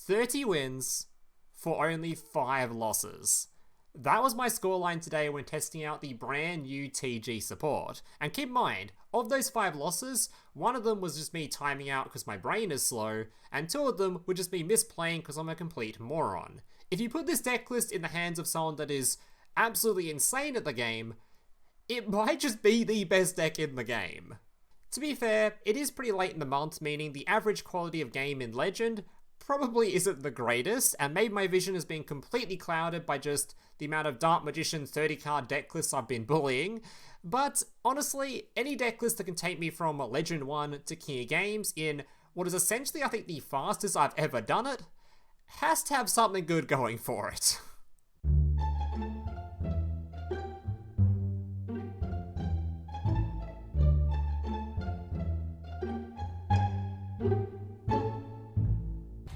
30 wins for only 5 losses. That was my scoreline today when testing out the brand new TG support. And keep in mind, of those 5 losses, one of them was just me timing out because my brain is slow, and 2 of them were just me misplaying because I'm a complete moron. If you put this deck list in the hands of someone that is absolutely insane at the game, it might just be the best deck in the game. To be fair, it is pretty late in the month, meaning the average quality of game in Legend probably isn't the greatest, and maybe my vision has been completely clouded by just the amount of Dark Magician 30 card deck lists I've been bullying, but honestly, any deck list that can take me from Legend 1 to King of Games in what is essentially I think the fastest I've ever done it, has to have something good going for it.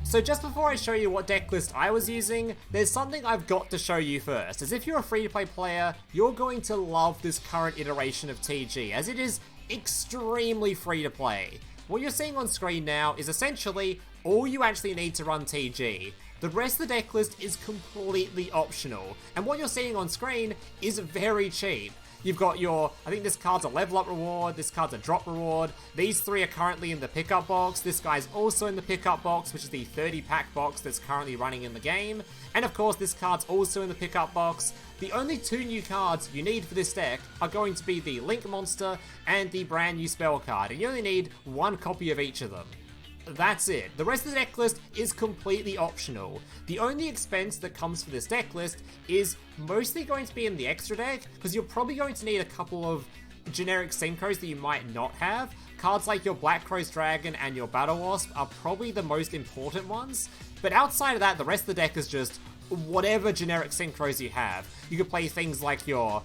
So just before I show you what deck list I was using, there's something I've got to show you first. As if you're a free-to-play player, you're going to love this current iteration of TG, as it is extremely free-to-play. What you're seeing on screen now is essentially all you actually need to run TG. The rest of the deck list is completely optional, and what you're seeing on screen is very cheap. You've got your, I think this card's a level up reward, this card's a drop reward, these 3 are currently in the pickup box, this guy's also in the pickup box, which is the 30 pack box that's currently running in the game, and of course this card's also in the pickup box. The only 2 new cards you need for this deck are going to be the Link Monster and the brand new spell card, and you only need 1 copy of each of them. That's it. The rest of the deck list is completely optional. The only expense that comes for this deck list is mostly going to be in the extra deck, because you're probably going to need a couple of generic synchros that you might not have. Cards like your Black Crow's Dragon and your Battle Wasp are probably the most important ones, but outside of that, the rest of the deck is just whatever generic synchros you have. You can play things like your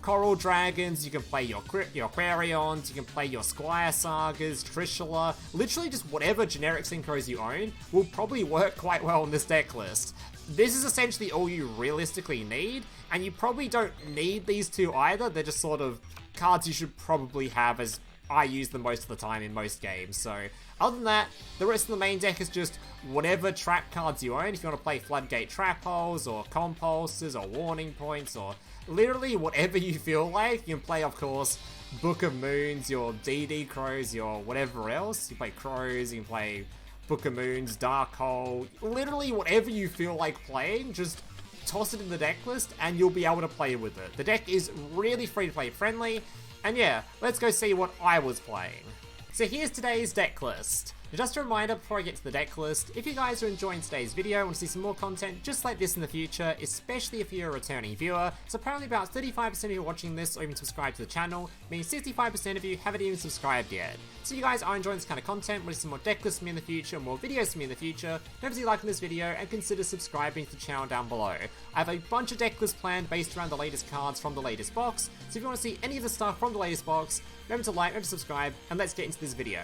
Coral Dragons, you can play your Quarions, you can play your Squire Sagas, Trishula, literally just whatever generic synchros you own will probably work quite well on this deck list. This is essentially all you realistically need, and you probably don't need these 2 either, they're just sort of cards you should probably have, as I use them most of the time in most games. So other than that, the rest of the main deck is just whatever trap cards you own. If you want to play Floodgate Trap Holes, or Compulses, or Warning Points, or literally whatever you feel like. You can play, of course, Book of Moons, your DD Crows, your whatever else. You play Crows, you can play Book of Moons, Dark Hole, literally whatever you feel like playing, just toss it in the deck list and you'll be able to play with it. The deck is really free-to-play friendly, and yeah, let's go see what I was playing. So here's today's deck list. Just a reminder before I get to the deck list, if you guys are enjoying today's video and want to see some more content just like this in the future, especially if you're a returning viewer, so apparently about 35% of you watching this or even subscribed to the channel, meaning 65% of you haven't even subscribed yet. So if you guys are enjoying this kind of content, want to see some more deck lists from me in the future, more videos from me in the future, don't forget to like this video and consider subscribing to the channel down below. I have a bunch of deck lists planned based around the latest cards from the latest box, so if you want to see any of the stuff from the latest box, remember to like, remember to subscribe, and let's get into this video.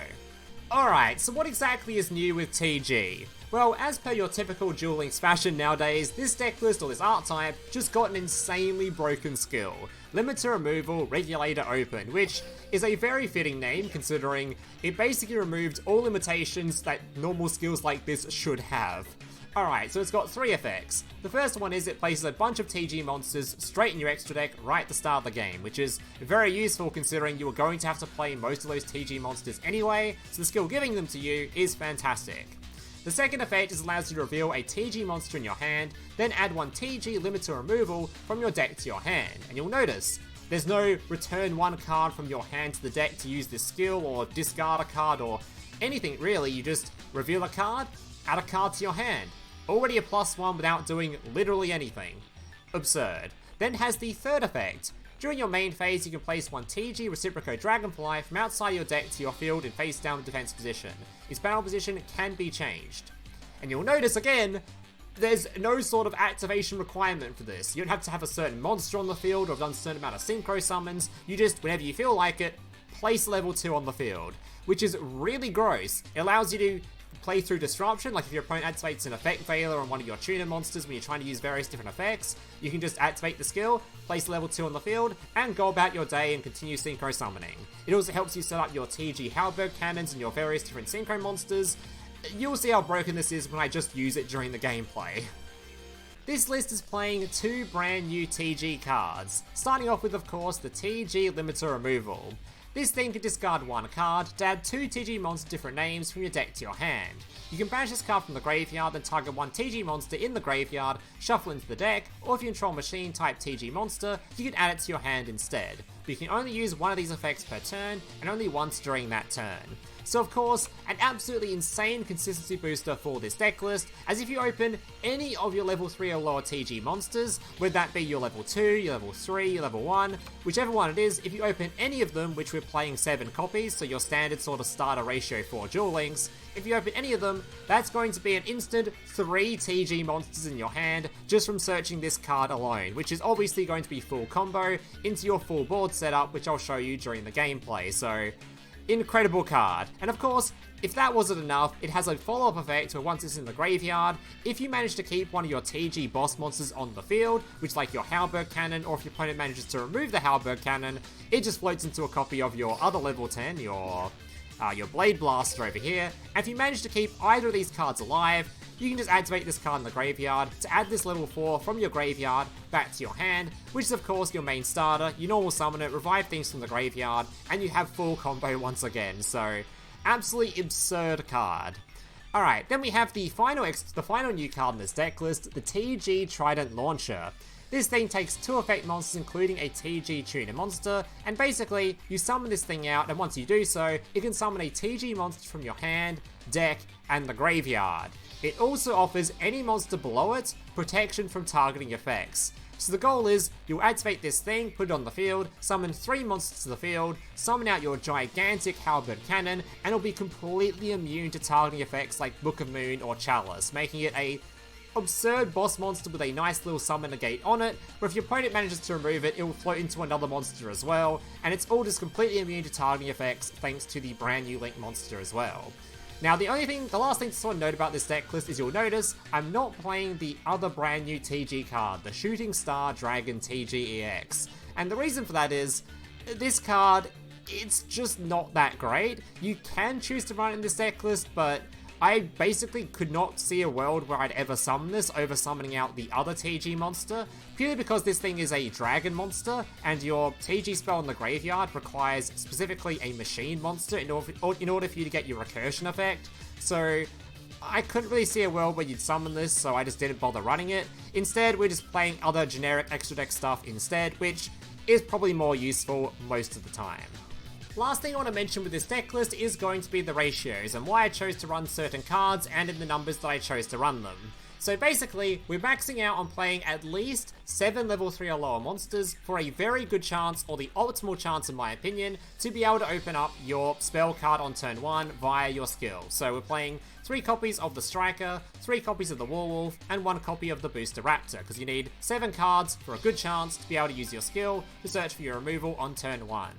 Alright, so what exactly is new with TG? Well, as per your typical Duel Links fashion nowadays, this deck list or this art type just got an insanely broken skill. Limiter Removal Regulator Open, which is a very fitting name considering it basically removed all limitations that normal skills like this should have. Alright, so it's got 3 effects. The first one is it places a bunch of TG monsters straight in your extra deck right at the start of the game, which is very useful considering you are going to have to play most of those TG monsters anyway, so the skill giving them to you is fantastic. The second effect is allows you to reveal a TG monster in your hand, then add 1 TG limiter removal from your deck to your hand, and you'll notice there's no return 1 card from your hand to the deck to use this skill, or discard a card, or anything really. You just reveal a card, add a card to your hand. Already a +1 without doing literally anything. Absurd. Then has the third effect. During your main phase, you can place 1 TG Reciproco Dragonfly from outside your deck to your field in face down defense position. Its battle position can be changed. And you'll notice again, there's no sort of activation requirement for this. You don't have to have a certain monster on the field or have done a certain amount of synchro summons. You just, whenever you feel like it, place level 2 on the field, which is really gross. It allows you to play through Disruption, like if your opponent activates an effect Veiler on one of your tuner monsters when you're trying to use various different effects, you can just activate the skill, place level 2 on the field, and go about your day and continue synchro summoning. It also helps you set up your TG Halberg cannons and your various different synchro monsters. you'll see how broken this is when I just use it during the gameplay. This list is playing 2 brand new TG cards, starting off with of course the TG Limiter Removal. This thing can discard 1 card to add 2 TG monster different names from your deck to your hand. You can banish this card from the graveyard, then target 1 TG monster in the graveyard, shuffle into the deck, or if you control machine type TG monster, you can add it to your hand instead. But you can only use one of these effects per turn, and only once during that turn. So of course, an absolutely insane consistency booster for this deck list, as if you open any of your level 3 or lower TG monsters, whether that be your level 2, your level 3, your level 1, whichever one it is, if you open any of them, which we're playing 7 copies, so your standard sort of starter ratio for Duel Links, if you open any of them, that's going to be an instant 3 TG monsters in your hand just from searching this card alone, which is obviously going to be full combo into your full board setup, which I'll show you during the gameplay, so incredible card. And of course, if that wasn't enough, it has a follow-up effect where once it's in the graveyard, if you manage to keep one of your TG boss monsters on the field, which like your Halberd Cannon, or if your opponent manages to remove the Halberd Cannon, it just floats into a copy of your other level 10, your Blade Blaster over here, and if you manage to keep either of these cards alive, you can just activate this card in the graveyard to add this level 4 from your graveyard back to your hand, which is of course your main starter. You normal summon it, revive things from the graveyard, and you have full combo once again, so absolutely absurd card. Alright, then we have the final new card in this deck list, the TG Trident Launcher. This thing takes 2 effect monsters including a TG Tuner monster, and basically, you summon this thing out, and once you do so, you can summon a TG monster from your hand, deck, and the graveyard. It also offers any monster below it protection from targeting effects. So the goal is, you'll activate this thing, put it on the field, summon 3 monsters to the field, summon out your gigantic Halberd Cannon, and it'll be completely immune to targeting effects like Book of Moon or Chalice, making it a absurd boss monster with a nice little summon negate on it, where if your opponent manages to remove it, it will float into another monster as well, and it's all just completely immune to targeting effects thanks to the brand new Link monster as well. Now the last thing to sort of note about this deck list is you'll notice I'm not playing the other brand new TG card, the Shooting Star Dragon TG EX, and the reason for that is, this card, it's just not that great. You can choose to run it in this deck list, but I basically could not see a world where I'd ever summon this over summoning out the other TG monster, purely because this thing is a dragon monster, and your TG spell in the graveyard requires specifically a machine monster in order for you to get your recursion effect, so I couldn't really see a world where you'd summon this, so I just didn't bother running it. Instead, we're just playing other generic extra deck stuff instead, which is probably more useful most of the time. Last thing I want to mention with this deck list is going to be the ratios and why I chose to run certain cards and in the numbers that I chose to run them. So basically, we're maxing out on playing at least 7 level 3 or lower monsters for a very good chance, or the optimal chance in my opinion, to be able to open up your spell card on turn 1 via your skill. So we're playing 3 copies of the Striker, 3 copies of the Warwolf, and 1 copy of the Booster Raptor, because you need 7 cards for a good chance to be able to use your skill to search for your removal on turn 1.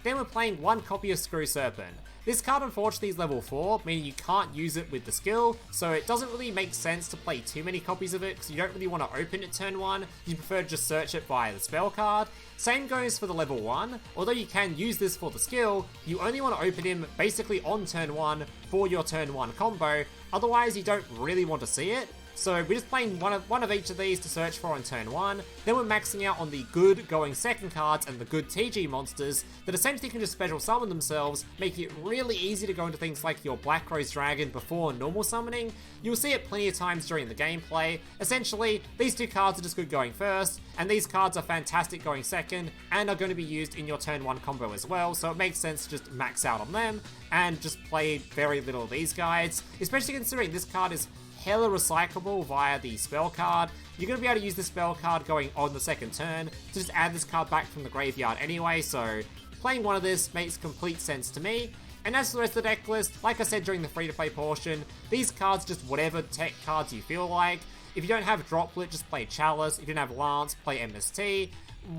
Then we're playing 1 copy of Screw Serpent. This card unfortunately is level 4, meaning you can't use it with the skill, so it doesn't really make sense to play too many copies of it because you don't really want to open it turn 1, you prefer to just search it via the spell card. Same goes for the level 1, although you can use this for the skill, you only want to open him basically on turn 1 for your turn 1 combo, otherwise you don't really want to see it. So we're just playing one of each of these to search for on turn 1, then we're maxing out on the good going second cards and the good TG monsters that essentially can just special summon themselves, making it really easy to go into things like your Black Rose Dragon before normal summoning. You'll see it plenty of times during the gameplay. Essentially, these 2 cards are just good going first, and these cards are fantastic going second, and are going to be used in your turn 1 combo as well, so it makes sense to just max out on them, and just play very little of these guys, especially considering this card is hella recyclable via the spell card. You're going to be able to use the spell card going on the second turn to just add this card back from the graveyard anyway, so playing one of this makes complete sense to me. And as for the rest of the deck list, like I said during the free-to-play portion, these cards just whatever tech cards you feel like. If you don't have Droplet, just play Chalice. If you don't have Lance, play MST.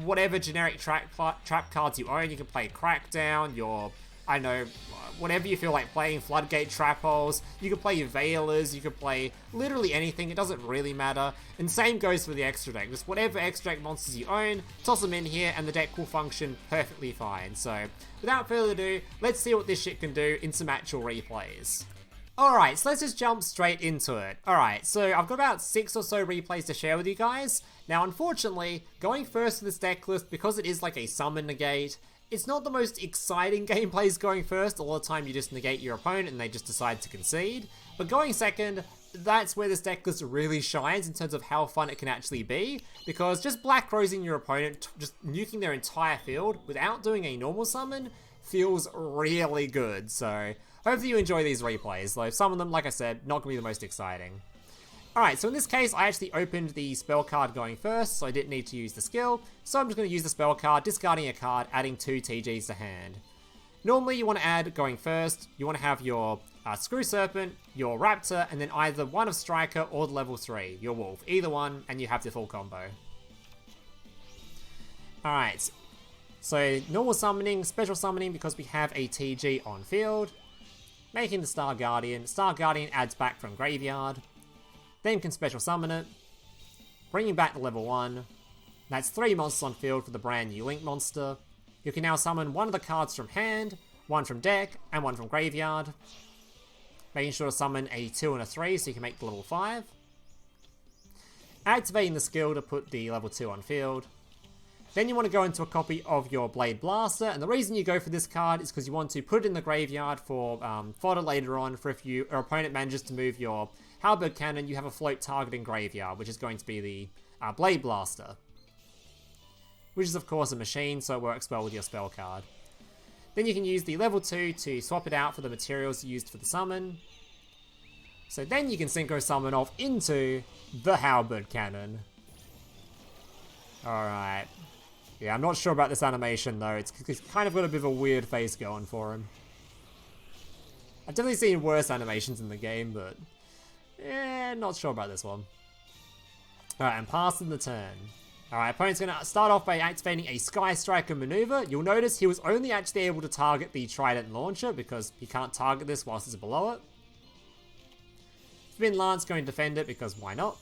Whatever generic trap cards you own, you can play Crackdown, whatever you feel like playing, Floodgate Trap Holes, you can play Veilers, you can play literally anything, it doesn't really matter. And same goes for the extra deck, just whatever extra deck monsters you own, toss them in here and the deck will function perfectly fine. So without further ado, let's see what this shit can do in some actual replays. Alright, so let's just jump straight into it. Alright, so I've got about 6 or so replays to share with you guys. Now, unfortunately, going first to this deck list, because it is like a summon negate, it's not the most exciting gameplays going first. A lot of the time you just negate your opponent and they just decide to concede. But going second, that's where this deck list really shines in terms of how fun it can actually be. Because just Black Rosing your opponent, just nuking their entire field without doing a normal summon, feels really good. So hopefully you enjoy these replays, though some of them, like I said, not going to be the most exciting. Alright, so in this case, I actually opened the spell card going first, so I didn't need to use the skill. So I'm just going to use the spell card, discarding a card, adding 2 TGs to hand. Normally you want to add, going first, you want to have your Screw Serpent, your Raptor, and then either one of Striker or the level 3, your Wolf. Either one, and you have the full combo. Alright, so normal summoning, special summoning because we have a TG on field. Making the Star Guardian. Star Guardian adds back from Graveyard. Then can special summon it. Bringing back to level 1. That's 3 monsters on field for the brand new Link monster. You can now summon one of the cards from hand, one from deck, and one from graveyard. Making sure to summon a 2 and a 3 so you can make the level 5. Activating the skill to put the level 2 on field. Then you want to go into a copy of your Blade Blaster, and the reason you go for this card is because you want to put it in the graveyard for fodder later on, for if your opponent manages to move your Halberd Cannon, you have a float targeting graveyard, which is going to be the Blade Blaster. Which is of course a machine, so it works well with your spell card. Then you can use the level 2 to swap it out for the materials used for the summon. So then you can Synchro Summon off into the Halberd Cannon. Alright. Yeah, I'm not sure about this animation though. It's kind of got a bit of a weird face going for him. I've definitely seen worse animations in the game, but not sure about this one. Alright, and passing the turn. Alright, opponent's going to start off by activating a Sky Striker maneuver. You'll notice he was only actually able to target the Trident Launcher because he can't target this whilst it's below it. Spin Lance going to defend it because why not?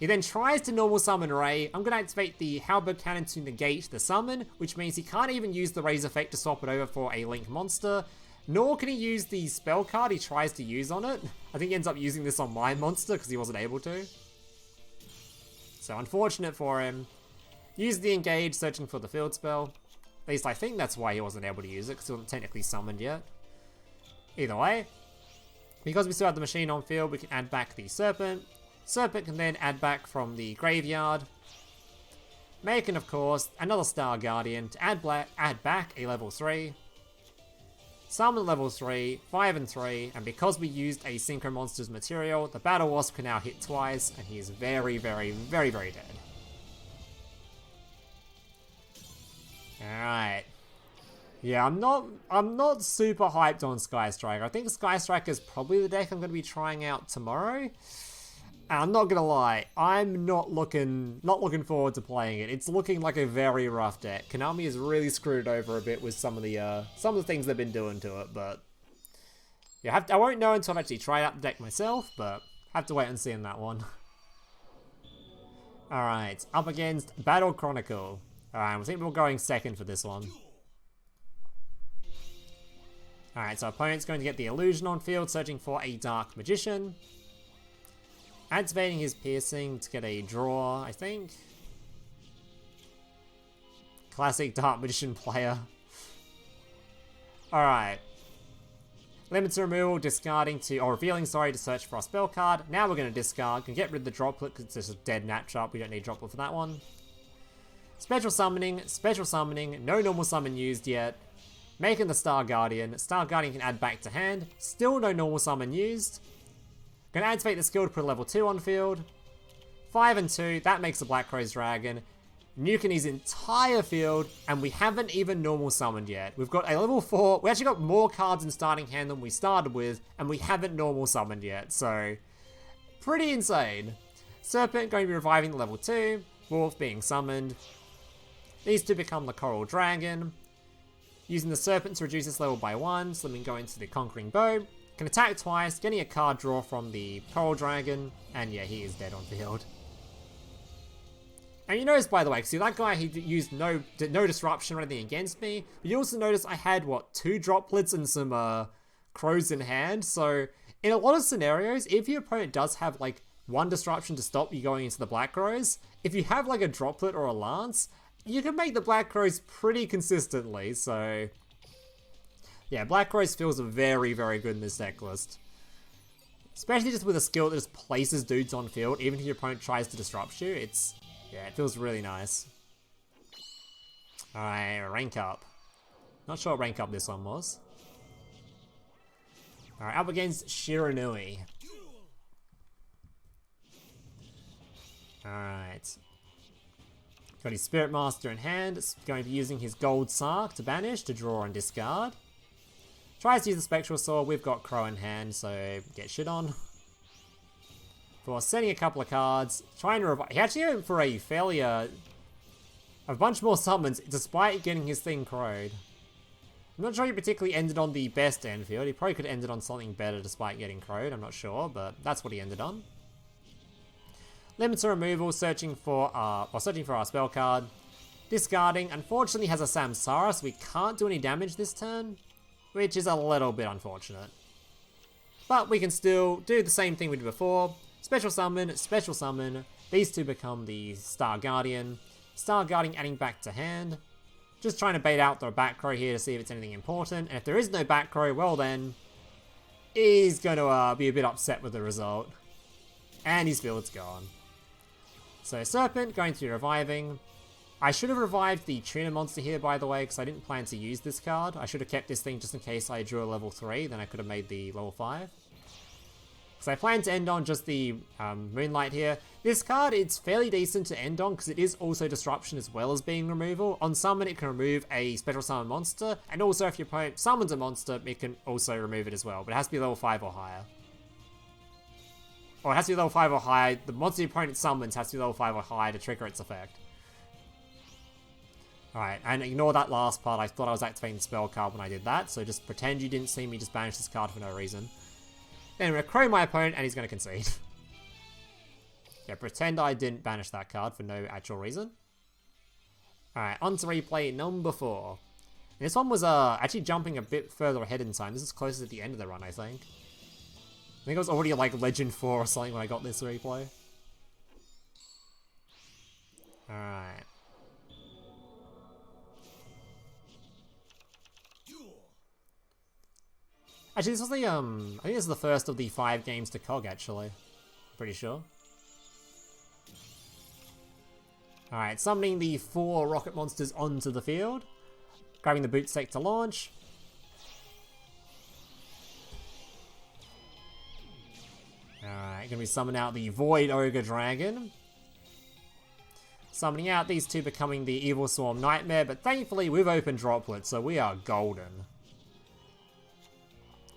He then tries to normal summon Ray. I'm going to activate the Halberd Cannon to negate the summon, which means he can't even use the Raise effect to swap it over for a Link monster. Nor can he use the spell card he tries to use on it. I think he ends up using this on my monster because he wasn't able to. So unfortunate for him. Use the engage, searching for the field spell. At least I think that's why he wasn't able to use it, because he wasn't technically summoned yet. Either way, because we still have the machine on field, we can add back the Serpent. Serpent can then add back from the graveyard. Making, of course, another Star Guardian to add back a level 3. Summon level 3, 5 and 3, and because we used a Synchro Monsters material, the Battle Wasp can now hit twice, and he is very, very, very, very dead. Alright. Yeah, I'm not super hyped on Sky Striker. I think Sky Striker is probably the deck I'm going to be trying out tomorrow. And I'm not gonna lie, I'm not looking forward to playing it. It's looking like a very rough deck. Konami has really screwed it over a bit with some of the things they've been doing to it, but yeah, I won't know until I actually try out the deck myself, but have to wait and see on that one. Alright, up against Battle Chronicle. Alright, I think we're going second for this one. Alright, so opponent's going to get the Illusion on field, searching for a Dark Magician. Activating his Piercing to get a draw, I think. Classic Dark Magician player. Alright. Limit to removal, discarding to, or revealing, sorry, to search for a spell card. Now we're going to discard, can get rid of the Droplet because it's just a dead matchup. We don't need Droplet for that one. Special summoning, no normal summon used yet. Making the Star Guardian. Star Guardian can add back to hand. Still no normal summon used. Gonna activate the skill to put a level 2 on field. 5 and 2, that makes a Black Rose Dragon. Nuking his entire field, and we haven't even normal summoned yet. We've got a level 4, we actually got more cards in starting hand than we started with, and we haven't normal summoned yet, so pretty insane. Serpent going to be reviving the level 2, Wolf being summoned. These two become the Coral Dragon. Using the Serpent to reduce this level by 1, slimming going to the Conquering Bow. Can attack twice, getting a card draw from the Coral Dragon, and yeah, he is dead on field. And you notice, by the way, see that guy, he used no disruption or anything against me, but you also notice I had, what, 2 droplets and some crows in hand, so in a lot of scenarios, if your opponent does have like one disruption to stop you going into the Black Crows, if you have like a Droplet or a Lance, you can make the Black Crows pretty consistently, so yeah, Black Crows feels very, very good in this deck list. Especially just with a skill that just places dudes on field, even if your opponent tries to disrupt you, it feels really nice. Alright, rank up. Not sure what rank up this one was. Alright, up against Shiranui. Alright. Got his Spirit Master in hand. It's going to be using his Gold Sark to banish, to draw and discard. Tries to use the Spectral Sword. We've got Crow in hand, so get shit on. For sending a couple of cards. Trying to revive. He actually went for a failure. A bunch more summons, despite getting his thing crowed. I'm not sure he particularly ended on the best end field. He probably could have ended on something better despite getting crowed, I'm not sure, but that's what he ended on. Limiter removal, searching for our spell card. Discarding, unfortunately has a Samsara, so we can't do any damage this turn, which is a little bit unfortunate. But we can still do the same thing we did before. Special summon. These two become the Star Guardian. Star Guardian adding back to hand. Just trying to bait out the back row here to see if it's anything important. And if there is no back row, well then, he's going to be a bit upset with the result. And his field's gone. So Serpent going to be reviving. I should have revived the Tuner monster here, by the way, because I didn't plan to use this card. I should have kept this thing just in case I drew a level 3, then I could have made the level 5. So I plan to end on just the Moonlight here. This card, it's fairly decent to end on because it is also disruption as well as being removal. On summon, it can remove a special summon monster, and also if your opponent summons a monster, it can also remove it as well, but it has to be level 5 or higher. Or it has to be level 5 or higher. The monster your opponent summons has to be level 5 or higher to trigger its effect. Alright, and ignore that last part. I thought I was activating the spell card when I did that, so just pretend you didn't see me just banish this card for no reason. Then I'm going to crow my opponent and he's going to concede. Yeah, pretend I didn't banish that card for no actual reason. Alright, on to replay number 4. And this one was actually jumping a bit further ahead in time. This is closest at the end of the run, I think. I think it was already like Legend 4 or something when I got this replay. Alright. Actually, this was the, I think this is the first of the 5 games to COG, actually. Pretty sure. Alright, summoning the 4 rocket monsters onto the field. Grabbing the boot stick to launch. Alright, gonna be summoning out the Void Ogre Dragon. Summoning out these two becoming the Evil Swarm Nightmare, but thankfully we've opened Droplet, so we are golden.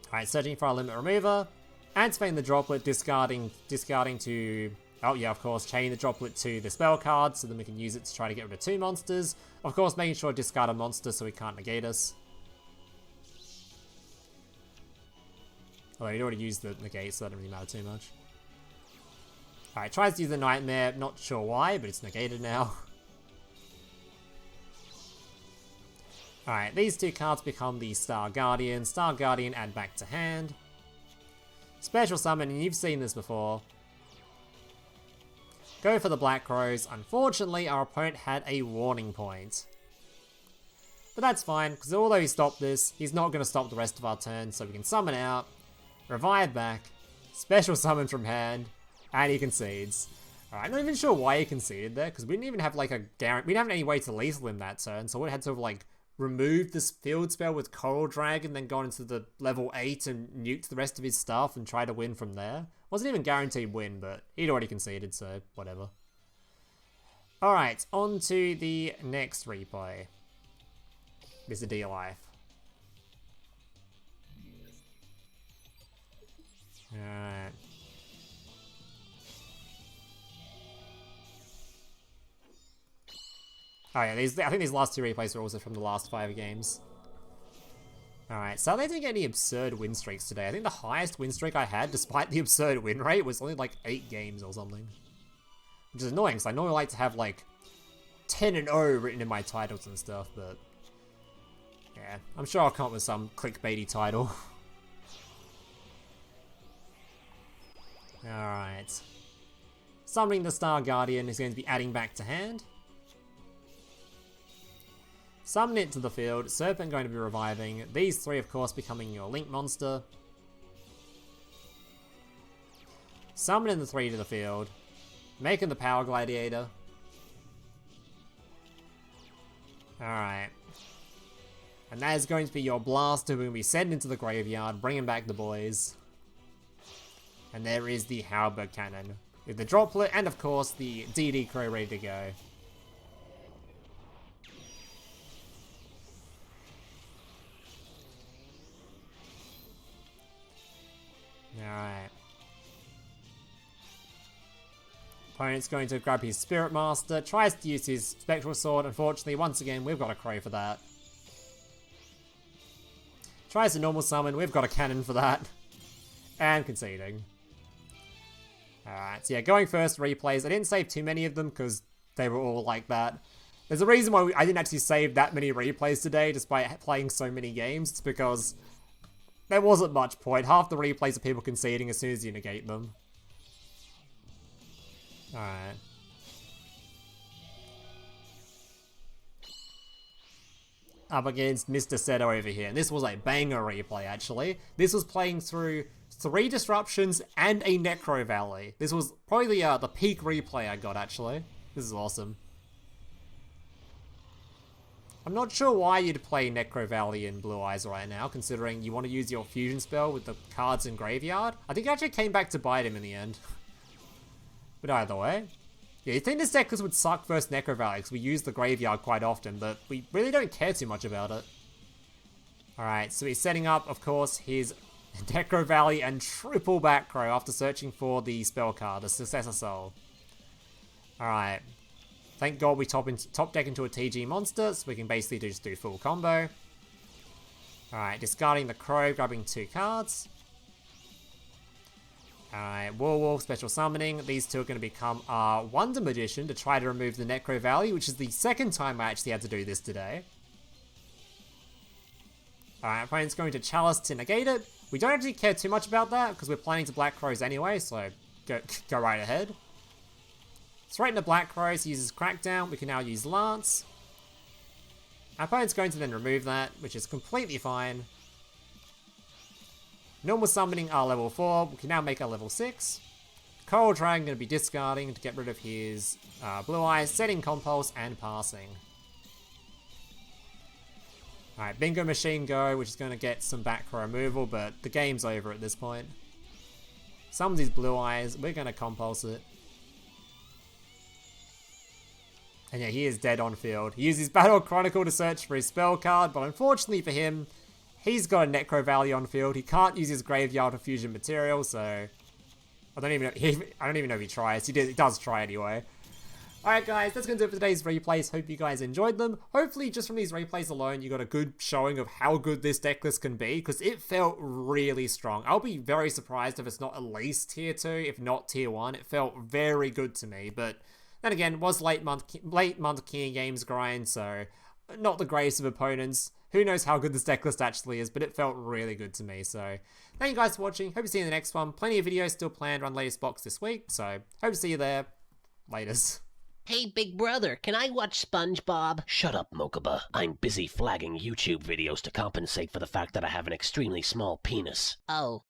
Alright, searching for our limit remover. Activating the Droplet, discarding to... Oh yeah, of course, chaining the Droplet to the spell card, so then we can use it to try to get rid of 2 monsters. Of course, making sure to discard a monster so we can't negate us. Although he'd already used the negate, so that doesn't really matter too much. Alright, tries to use the Nightmare, not sure why, but it's negated now. Alright, these 2 cards become the Star Guardian. Star Guardian add back to hand. Special summon, and you've seen this before. Go for the Black Crows. Unfortunately, our opponent had a warning point. But that's fine, because although he stopped this, he's not going to stop the rest of our turn, so we can summon out, revive back, special summon from hand, and he concedes. Alright, I'm not even sure why he conceded there, because we didn't even have like a guarantee. We didn't have any way to lethal him that turn, so we had to have like remove this field spell with Coral Dragon, then gone into the level 8 and nuked the rest of his stuff and try to win from there. Wasn't even guaranteed win, but he'd already conceded, so whatever. Alright, on to the next replay. Mr. D-Life. Alright. Oh yeah, I think these last 2 replays are also from the last 5 games. Alright, so they didn't get any absurd win streaks today. I think the highest win streak I had, despite the absurd win rate, was only like 8 games or something. Which is annoying, because I normally like to have like 10-0 written in my titles and stuff, but... yeah, I'm sure I'll come up with some clickbaity title. Alright. Summoning the Star Guardian is going to be adding back to hand. Summon it to the field, Serpent going to be reviving. These three, of course, becoming your Link monster. Summoning the three to the field. Making the Power Gladiator. Alright. And that is going to be your Blaster, who will be sent into the graveyard, bringing back the boys. And there is the Halberd Cannon, with the Droplet, and of course the DD Crow ready to go. Alright. Opponent's going to grab his Spirit Master, tries to use his Spectral Sword. Unfortunately, once again, we've got a Crow for that. Tries a normal summon, we've got a cannon for that. And conceding. Alright, so yeah, going first replays. I didn't save too many of them because they were all like that. There's a reason why I didn't actually save that many replays today, despite playing so many games. It's because there wasn't much point. Half the replays are people conceding as soon as you negate them. Alright. Up against Mr. Seto over here. And this was a banger replay, actually. This was playing through 3 disruptions and a Necro Valley. This was probably the peak replay I got, actually. This is awesome. I'm not sure why you'd play Necro Valley in Blue Eyes right now, considering you want to use your fusion spell with the cards in Graveyard. I think it actually came back to bite him in the end. But either way. Yeah, you'd think this deck would suck versus Necro Valley, because we use the Graveyard quite often, but we really don't care too much about it. Alright, so he's setting up, of course, his Necro Valley and triple back Crow after searching for the spell card, the Successor Soul. Alright. Thank God we top deck into a TG monster, so we can basically just do full combo. Alright, discarding the Crow, grabbing 2 cards. Alright, Warwolf, special summoning. These two are going to become Wonder Magician to try to remove the Necro Valley, which is the second time I actually had to do this today. Alright, opponent's going to Chalice to negate it. We don't actually care too much about that, because we're planning to Black Crows anyway, so go right ahead. Straight into Black Crows, he uses Crackdown. We can now use Lance. Our opponent's going to then remove that, which is completely fine. Normal summoning our level 4. We can now make our level 6. Coral Dragon going to be discarding to get rid of his Blue Eyes, setting Compulse, and passing. Alright, Bingo Machine Go, which is going to get some back row removal, but the game's over at this point. Summons his Blue Eyes. We're going to Compulse it. And yeah, he is dead on field. He uses Battle Chronicle to search for his spell card, but unfortunately for him, he's got a Necro Valley on field. He can't use his Graveyard for Fusion Material, so I don't even know if he tries. He does try anyway. Alright guys, that's going to do it for today's replays. Hope you guys enjoyed them. Hopefully just from these replays alone, you got a good showing of how good this deck list can be, because it felt really strong. I'll be very surprised if it's not at least tier 2, if not tier 1. It felt very good to me, but then again, it was late month King of Games grind, so not the greatest of opponents. Who knows how good this deck list actually is, but it felt really good to me. So thank you guys for watching. Hope to see you in the next one. Plenty of videos still planned on latest box this week, so hope to see you there. Laters. Hey, big brother, can I watch SpongeBob? Shut up, Mokuba. I'm busy flagging YouTube videos to compensate for the fact that I have an extremely small penis. Oh.